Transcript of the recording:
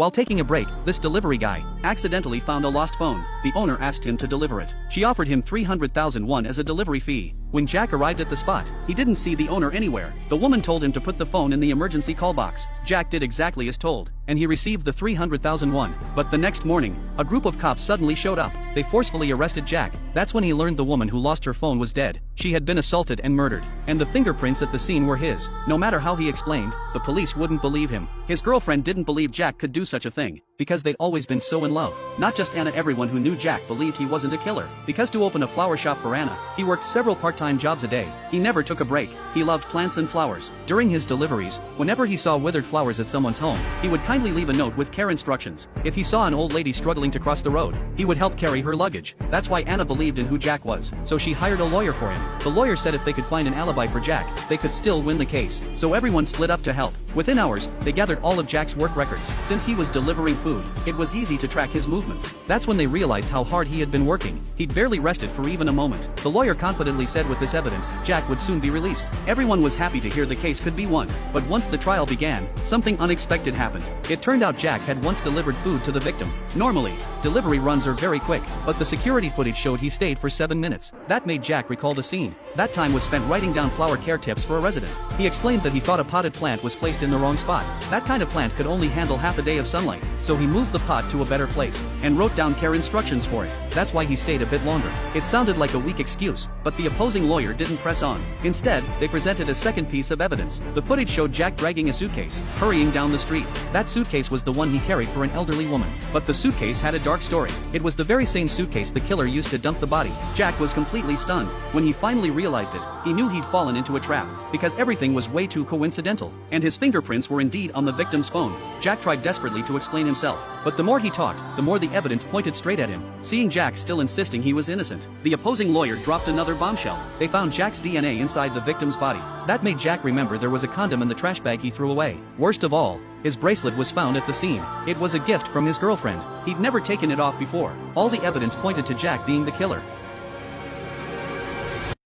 While taking a break, this delivery guy accidentally found a lost phone. The owner asked him to deliver it. She offered him 300,000 won as a delivery fee. When Jack arrived at the spot, he didn't see the owner anywhere. The woman told him to put the phone in the emergency call box. Jack did exactly as told, and he received the 300,000 won. But the next morning, a group of cops suddenly showed up. They forcefully arrested Jack. That's when he learned the woman who lost her phone was dead. She had been assaulted and murdered, and the fingerprints at the scene were his. No matter how he explained, the police wouldn't believe him. His girlfriend didn't believe Jack could do such a thing, because they'd always been so in love. Not just Anna, everyone who knew Jack believed he wasn't a killer. Because to open a flower shop for Anna, he worked several part-time jobs a day. He never took a break. He loved plants and flowers. During his deliveries, whenever he saw withered flowers at someone's home, he would kindly leave a note with care instructions. If he saw an old lady struggling to cross the road, he would help carry her luggage. That's why Anna believed in who Jack was, so she hired a lawyer for him. The lawyer said if they could find an alibi for Jack, they could still win the case. So everyone split up to help. Within hours, they gathered all of Jack's work records. Since he was delivering food, it was easy to track his movements. That's when they realized how hard he had been working. He'd barely rested for even a moment. The lawyer confidently said with this evidence, Jack would soon be released. Everyone was happy to hear the case could be won. But once the trial began, something unexpected happened. It turned out Jack had once delivered food to the victim. Normally, delivery runs are very quick, but the security footage showed he stayed for 7 minutes. That made Jack recall the scene. That time was spent writing down flower care tips for a resident. He explained that he thought a potted plant was placed in the wrong spot. That kind of plant could only handle half a day of sunlight, so he moved the pot to a better place and wrote down care instructions for it. That's why he stayed a bit longer. It sounded like a weak excuse, but the opposing lawyer didn't press on. Instead, they presented a second piece of evidence. The footage showed Jack dragging a suitcase, hurrying down the street. That suitcase was the one he carried for an elderly woman. But the suitcase had a dark story. It was the very same suitcase the killer used to dump the body. Jack was completely stunned. When he finally realized it, he knew he'd fallen into a trap, because everything was way too coincidental, and his fingerprints were indeed on the victim's phone. Jack tried desperately to explain himself, but the more he talked, the more the evidence pointed straight at him. Seeing Jack still insisting he was innocent, the opposing lawyer dropped another bombshell. They found Jack's DNA inside the victim's body. That made Jack remember there was a condom in the trash bag he threw away. Worst of all, his bracelet was found at the scene. It was a gift from his girlfriend. He'd never taken it off before. All the evidence pointed to Jack being the killer.